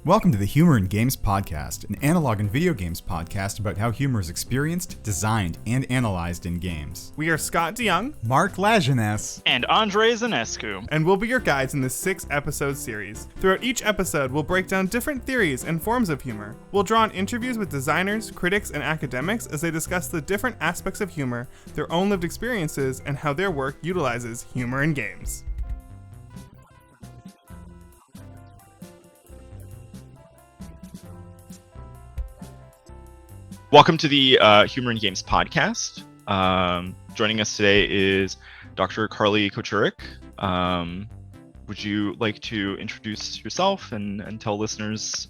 Welcome to the Humour in Games podcast, an analog and video games podcast about how humor is experienced, designed, and analyzed in games. We are Scott DeYoung, Mark Lajeunesse, and Andre Zanescu, and we'll be your guides in this 6-episode series. Throughout each episode, we'll break down different theories and forms of humor. We'll draw on interviews with designers, critics, and academics as they discuss the different aspects of humor, their own lived experiences, and how their work utilizes humor in games. Welcome to the Humour in Games podcast. Joining us today is Dr. Carly Kocurek. Would you like to introduce yourself and tell listeners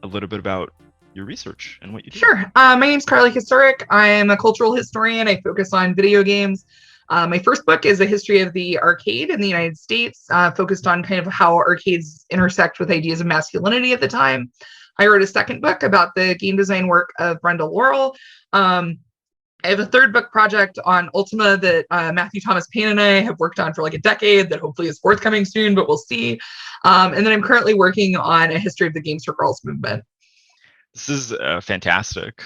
a little bit about your research and what you do? Sure. My name's Carly Kocurek. I am a cultural historian. I focus on video games. My first book is a history of the arcade in the United States, focused on kind of how arcades intersect with ideas of masculinity at the time. I wrote a second book about the game design work of Brenda Laurel. I have a third book project on Ultima that Matthew Thomas Payne and I have worked on for like a decade that hopefully is forthcoming soon, but we'll see. And then I'm currently working on a history of the Games for Girls movement. This is fantastic,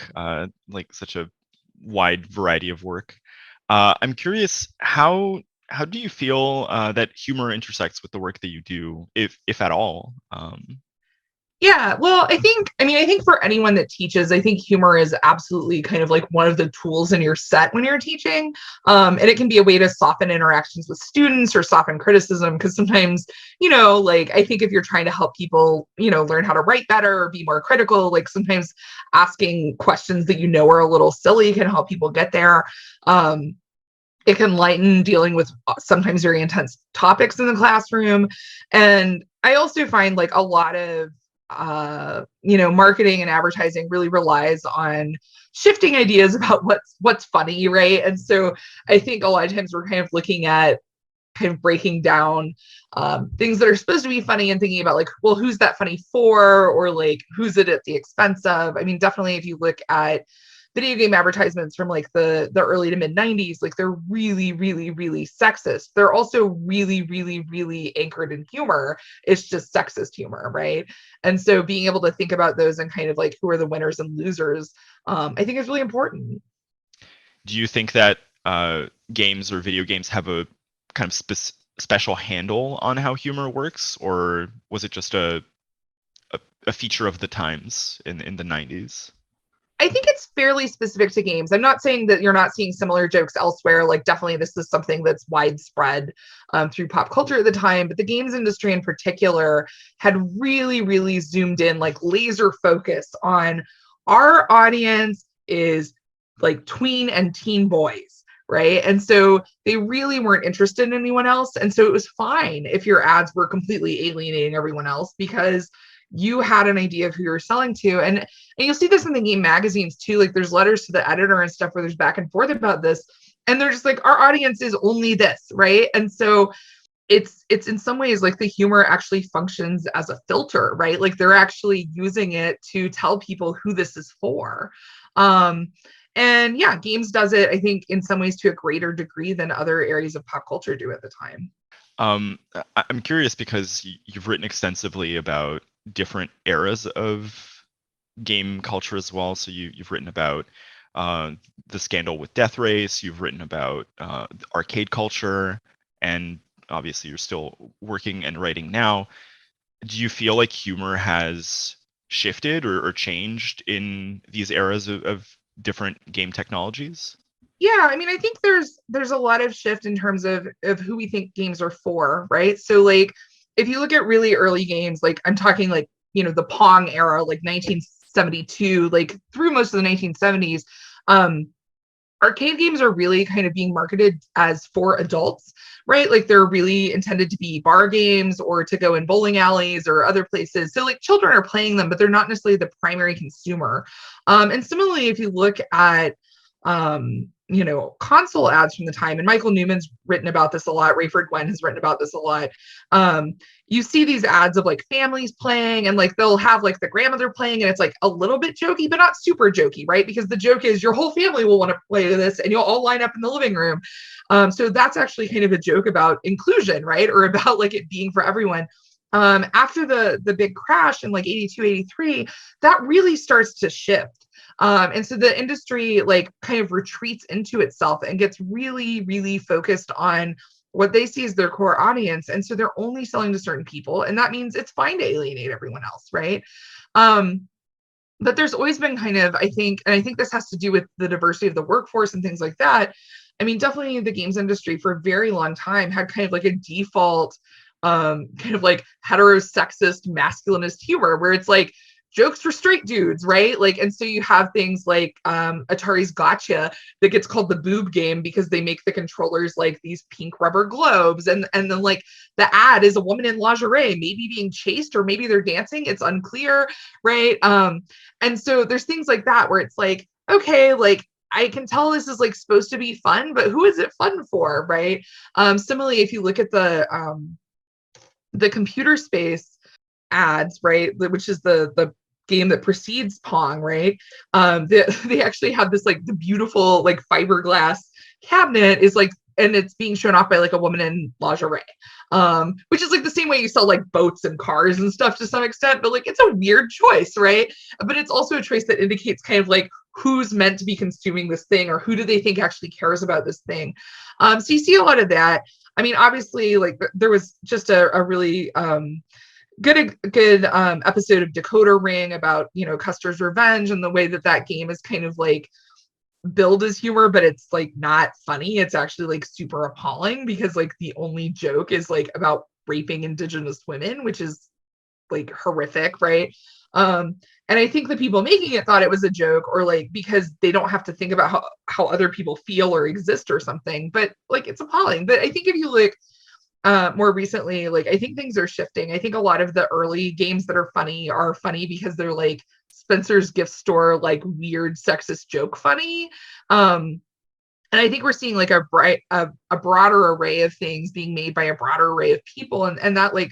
like such a wide variety of work. I'm curious, how do you feel that humor intersects with the work that you do, if at all? Yeah, well, I think for anyone that teaches, I think humor is absolutely kind of like one of the tools in your set when you're teaching. And it can be a way to soften interactions with students or soften criticism. Because sometimes, like I think if you're trying to help people, learn how to write better or be more critical, like sometimes asking questions that are a little silly can help people get there. It can lighten dealing with sometimes very intense topics in the classroom. And I also find like a lot of marketing and advertising really relies on shifting ideas about what's funny, right? And so I think a lot of times we're kind of looking at kind of breaking down things that are supposed to be funny and thinking about like, well, who's that funny for, or like who's it at the expense of? I mean, definitely if you look at video game advertisements from like the early to mid 90s, like they're really, really, really sexist. They're also really, really, really anchored in humor. It's just sexist humor, right? And so being able to think about those and kind of like who are the winners and losers, I think is really important. Do you think that games or video games have a kind of special handle on how humor works, or was it just a feature of the times in the 90s? I think it's fairly specific to games. I'm not saying that you're not seeing similar jokes elsewhere. Like definitely this is something that's widespread through pop culture at the time, but the games industry in particular had really, really zoomed in, like laser focus on our audience is like tween and teen boys, right? And so they really weren't interested in anyone else. And so it was fine if your ads were completely alienating everyone else because you had an idea of who you're selling to. And you'll see this in the game magazines too. Like there's letters to the editor and stuff where there's back and forth about this. And they're just like, our audience is only this, right? And so it's in some ways like the humor actually functions as a filter, right? Like they're actually using it to tell people who this is for. And yeah, games does it, I think, in some ways to a greater degree than other areas of pop culture do at the time. I'm curious because you've written extensively about different eras of game culture as well. So you've written about the scandal with Death Race, you've written about arcade culture, and obviously you're still working and writing now. Do you feel like humor has shifted or changed in these eras of different game technologies? Yeah, I mean, I think there's a lot of shift in terms of who we think games are for, right? So like if you look at really early games, like I'm talking like, the Pong era, like 1972, like through most of the 1970s, arcade games are really kind of being marketed as for adults, right? Like they're really intended to be bar games or to go in bowling alleys or other places. So like children are playing them, but they're not necessarily the primary consumer. And similarly, if you look at console ads from the time, and Michael Newman's written about this a lot, Rayford Gwen has written about this a lot. You see these ads of like families playing, and like they'll have like the grandmother playing, and it's like a little bit jokey, but not super jokey, right? Because the joke is your whole family will want to play this and you'll all line up in the living room. So that's actually kind of a joke about inclusion, right? Or about like it being for everyone. After the big crash in like 82, 83, that really starts to shift. And so the industry like kind of retreats into itself and gets really, really focused on what they see as their core audience. And so they're only selling to certain people. And that means it's fine to alienate everyone else, right? But there's always been kind of, and I think this has to do with the diversity of the workforce and things like that. I mean, definitely the games industry for a very long time had kind of like a default kind of like heterosexist masculinist humor where it's like jokes for straight dudes, right? Like, and so you have things like Atari's Gotcha that gets called the boob game because they make the controllers like these pink rubber globes, and then like the ad is a woman in lingerie, maybe being chased or maybe they're dancing. It's unclear, right? And so there's things like that where it's like, okay, like I can tell this is like supposed to be fun, but who is it fun for, right? Similarly, if you look at the computer space ads, right, which is the game that precedes Pong, right? They actually have this like the beautiful like fiberglass cabinet is like, and it's being shown off by like a woman in lingerie, which is like the same way you sell like boats and cars and stuff to some extent, but like it's a weird choice, right? But it's also a choice that indicates kind of like who's meant to be consuming this thing or who do they think actually cares about this thing. So you see a lot of that. I mean, obviously, like there was just a really good episode of Decoder Ring about, you know, Custer's Revenge and the way that that game is kind of like billed as humor, but it's like not funny. It's actually like super appalling because like the only joke is like about raping Indigenous women, which is like horrific, right? And I think the people making it thought it was a joke or like because they don't have to think about how other people feel or exist or something, but like it's appalling. But I think if you look more recently, like I think things are shifting. I think a lot of the early games that are funny because they're like Spencer's gift store, like weird sexist joke funny. And I think we're seeing like a broader array of things being made by a broader array of people, and that like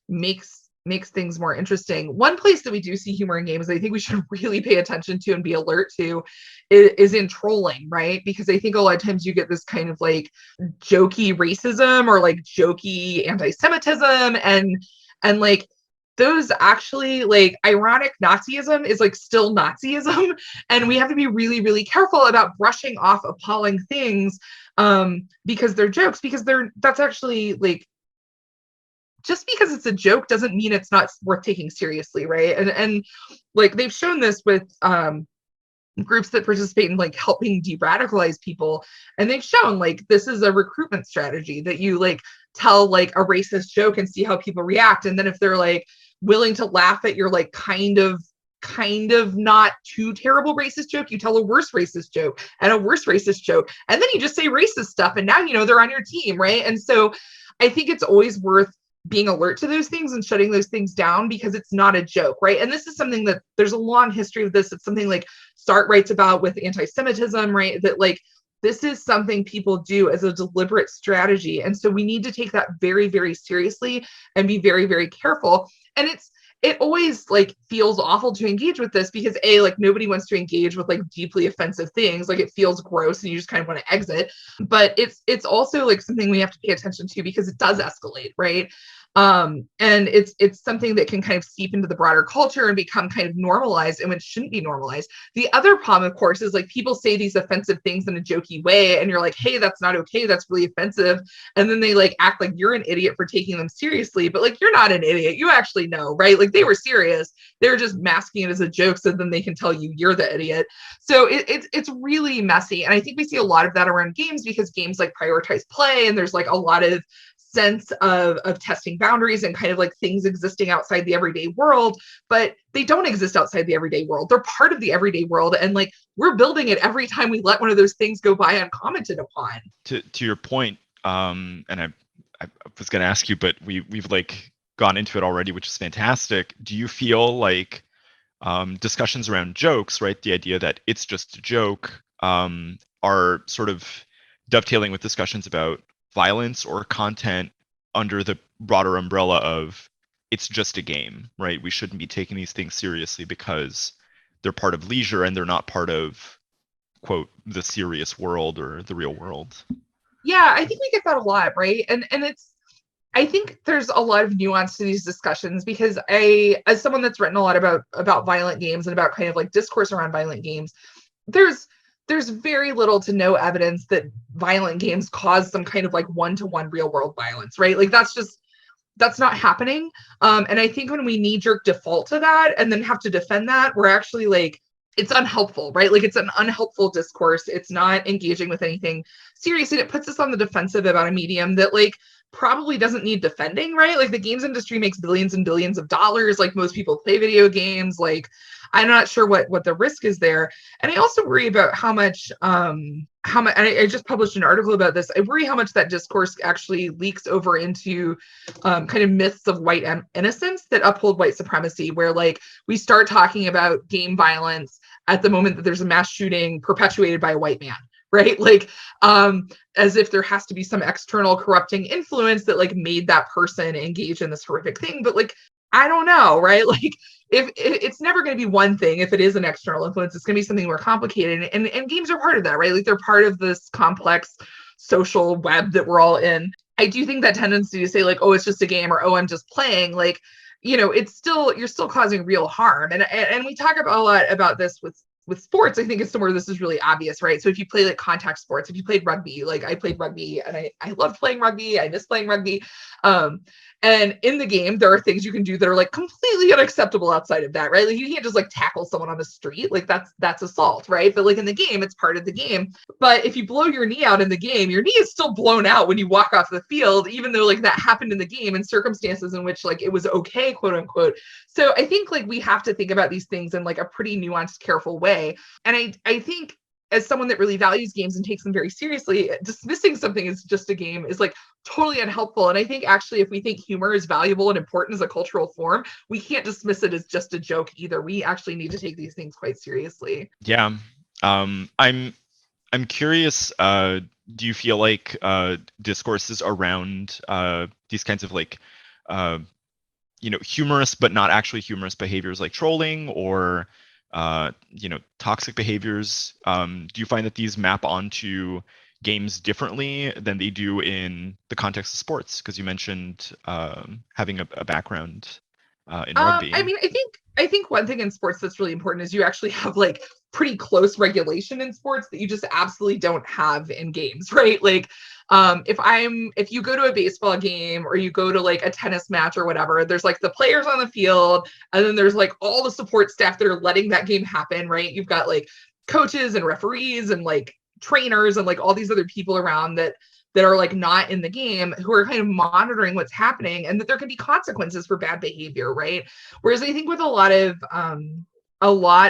makes things more interesting. One place that we do see humor in games I think we should really pay attention to and be alert to is in trolling, right? Because I think a lot of times you get this kind of like jokey racism or like jokey anti-Semitism and like those actually like ironic Nazism is like still Nazism. And we have to be really, really careful about brushing off appalling things because they're jokes, because that's actually like, just because it's a joke doesn't mean it's not worth taking seriously, right? And like they've shown this with groups that participate in like helping de-radicalize people, and they've shown like this is a recruitment strategy that you like tell like a racist joke and see how people react, and then if they're like willing to laugh at your like kind of not too terrible racist joke, you tell a worse racist joke and a worse racist joke, and then you just say racist stuff, and now you know they're on your team, right? And so I think it's always worth being alert to those things and shutting those things down because it's not a joke, right? And this is something that there's a long history of this. It's something like Start writes about with anti-Semitism, right? That like this is something people do as a deliberate strategy. And so we need to take that very, very seriously and be very, very careful. And it always like feels awful to engage with this because like nobody wants to engage with like deeply offensive things. Like it feels gross and you just kind of want to exit. But it's also like something we have to pay attention to because it does escalate, right? And it's something that can kind of seep into the broader culture and become kind of normalized, and it shouldn't be normalized. The other problem, of course, is like people say these offensive things in a jokey way, and you're like, hey, that's not okay, that's really offensive. And then they like act like you're an idiot for taking them seriously, but like you're not an idiot. You actually know, right? Like they were serious. They were just masking it as a joke so then they can tell you you're the idiot. So it's really messy. And I think we see a lot of that around games because games like prioritize play, and there's like a lot of sense of testing boundaries and kind of like things existing outside the everyday world, but they don't exist outside the everyday world. They're part of the everyday world. And like we're building it every time we let one of those things go by uncommented upon. To your point, and I was going to ask you, but we've like gone into it already, which is fantastic. Do you feel like discussions around jokes, right? The idea that it's just a joke, are sort of dovetailing with discussions about violence or content under the broader umbrella of it's just a game, right? We shouldn't be taking these things seriously because they're part of leisure and they're not part of, quote, the serious world or the real world. Yeah, I think we get that a lot, right? And I think there's a lot of nuance to these discussions because as someone that's written a lot about violent games and about kind of like discourse around violent games, there's very little to no evidence that violent games cause some kind of like one-to-one real world violence, right? Like that's not happening. And I think when we knee-jerk default to that and then have to defend that, we're actually like, it's unhelpful, right? Like it's an unhelpful discourse. It's not engaging with anything serious. And it puts us on the defensive about a medium that like probably doesn't need defending, right? Like the games industry makes billions and billions of dollars. Like most people play video games. Like I'm not sure what the risk is there. And I also worry about how much and I just published an article about this. I worry how much that discourse actually leaks over into kind of myths of white innocence that uphold white supremacy, where like we start talking about game violence at the moment that there's a mass shooting perpetuated by a white man, right? Like as if there has to be some external corrupting influence that like made that person engage in this horrific thing. But like, I don't know, right? Like if it's never going to be one thing, if it is an external influence, it's going to be something more complicated. And games are part of that, right? Like they're part of this complex social web that we're all in. I do think that tendency to say like, oh, it's just a game, or oh, I'm just playing, like, it's still, you're still causing real harm. And we talk about a lot about this with sports. I think it's somewhere this is really obvious, right? So if you play like contact sports, if you played rugby, like I played rugby and I loved playing rugby, I miss playing rugby. And in the game, there are things you can do that are like completely unacceptable outside of that, right? Like you can't just like tackle someone on the street. Like that's assault, right? But like in the game, it's part of the game. But if you blow your knee out in the game, your knee is still blown out when you walk off the field, even though like that happened in the game in circumstances in which like it was okay, quote unquote. So I think like we have to think about these things in like a pretty nuanced, careful way. And I think as someone that really values games and takes them very seriously, dismissing something as just a game is like totally unhelpful. And I think actually, if we think humor is valuable and important as a cultural form, we can't dismiss it as just a joke either. We actually need to take these things quite seriously. Yeah. I'm curious, do you feel like discourses around these kinds of like humorous but not actually humorous behaviors like trolling or toxic behaviors, do you find that these map onto games differently than they do in the context of sports? Because you mentioned having a background in rugby. I mean, I think one thing in sports that's really important is you actually have like pretty close regulation in sports that you just absolutely don't have in games, right? Like if you go to a baseball game or you go to like a tennis match or whatever, there's like the players on the field and then there's like all the support staff that are letting that game happen, right? You've got like coaches and referees and like trainers and like all these other people around that are like not in the game, who are kind of monitoring what's happening, and that there can be consequences for bad behavior, right? Whereas I think with a lot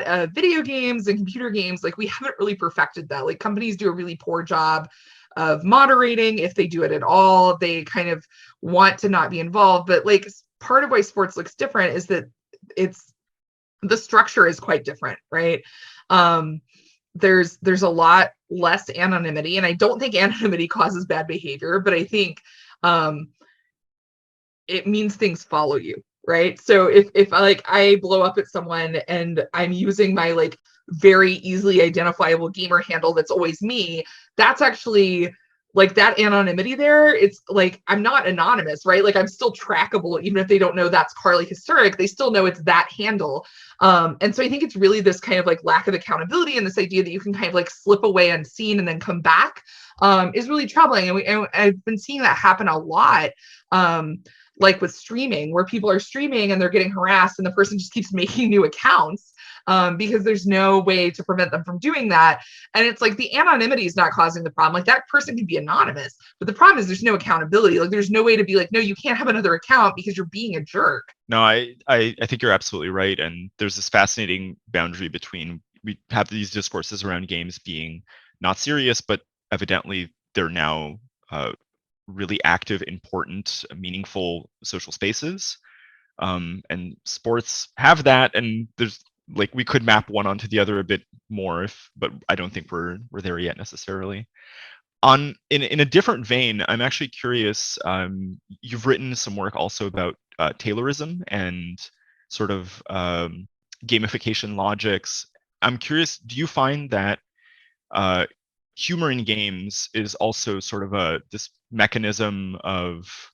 of video games and computer games, like we haven't really perfected that. Like companies do a really poor job of moderating, if they do it at all. They kind of want to not be involved. But like part of why sports looks different is that the structure is quite different, right? There's a lot less anonymity, and I don't think anonymity causes bad behavior, but I think it means things follow you, right? So if like I blow up at someone and I'm using my like very easily identifiable gamer handle that's always me, that's actually like that anonymity there. It's like I'm not anonymous, right? Like I'm still trackable, even if they don't know that's Carly Kocurek, they still know it's that handle. And so I think it's really this kind of like lack of accountability and this idea that you can kind of like slip away unseen and then come back is really troubling. And I've been seeing that happen a lot. Like with streaming, where people are streaming and they're getting harassed and the person just keeps making new accounts because there's no way to prevent them from doing that. And it's like the anonymity is not causing the problem. Like that person can be anonymous, but the problem is there's no accountability. Like there's no way to be like, no, you can't have another account because you're being a jerk. No, I think you're absolutely right. And there's this fascinating boundary between, we have these discourses around games being not serious, but evidently they're now really active, important, meaningful social spaces. And sports have that, and there's like we could map one onto the other a bit more, but I don't think we're there yet necessarily. In a different vein, I'm actually curious. You've written some work also about Taylorism and sort of gamification logics. I'm curious, do you find that humor in games is also sort of this mechanism of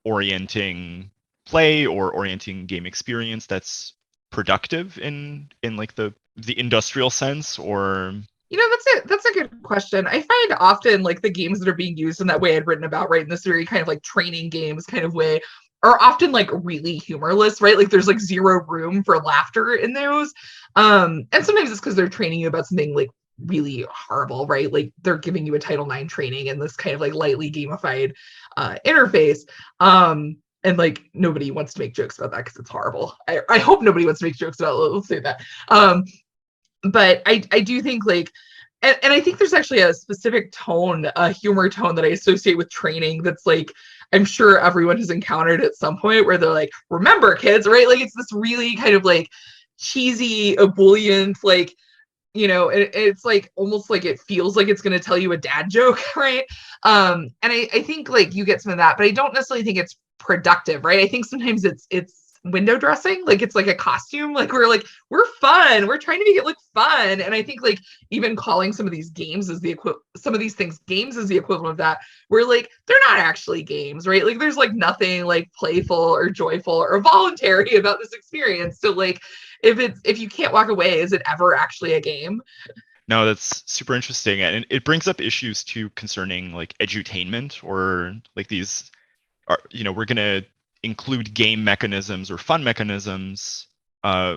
orienting play or orienting game experience that's productive in like the industrial sense, or That's a good question. I find often like the games that are being used in that way I'd written about, right, in this very kind of like training games kind of way, are often like really humorless, right? Like there's like zero room for laughter in those. And sometimes it's because they're training you about something like really horrible, right? Like they're giving you a Title IX training in this kind of like lightly gamified interface. And like nobody wants to make jokes about that because it's horrible. I hope nobody wants to make jokes about it. Let's say that. But I do think like, and I think there's actually a specific tone, a humor tone that I associate with training that's like, I'm sure everyone has encountered at some point where they're like, remember kids, right? Like it's this really kind of like cheesy, ebullient, like, it's like almost like it feels like it's going to tell you a dad joke, right? And I think like you get some of that, but I don't necessarily think it's productive, right? I think sometimes it's window dressing, like it's like a costume, like we're fun, we're trying to make it look fun. And I think like even calling some of these games as the some of these things games is the equivalent of that, where like they're not actually games, right? Like there's like nothing like playful or joyful or voluntary about this experience. So like if you can't walk away, is it ever actually a game? No, that's super interesting, and it brings up issues too concerning like edutainment, or like these are, we're gonna include game mechanisms or fun mechanisms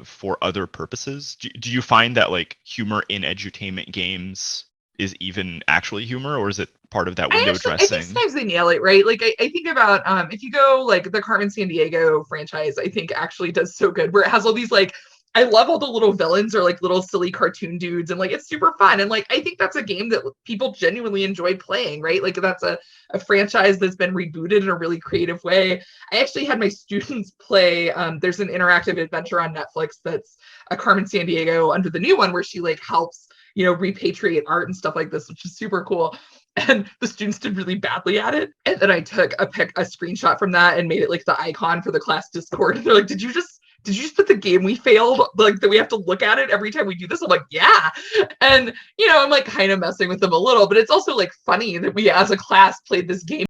for other purposes. Do you find that like humor in edutainment games is even actually humor, or is it part of that window I dressing? think sometimes they nail it, right? Like I think about if you go like the Carmen Sandiego franchise, I think actually does so good where it has all these like, I love all the little villains are like little silly cartoon dudes and like it's super fun. And like I think that's a game that people genuinely enjoy playing, right? Like that's a franchise that's been rebooted in a really creative way. I actually had my students play, there's an interactive adventure on Netflix that's a Carmen Sandiego under the new one where she like helps, repatriate art and stuff like this, which is super cool. And the students did really badly at it. And then I took a screenshot from that and made it like the icon for the class Discord. And they're like, did you just put the game we failed, like that we have to look at it every time we do this? I'm like, yeah. And I'm like kind of messing with them a little, but it's also like funny that we as a class played this game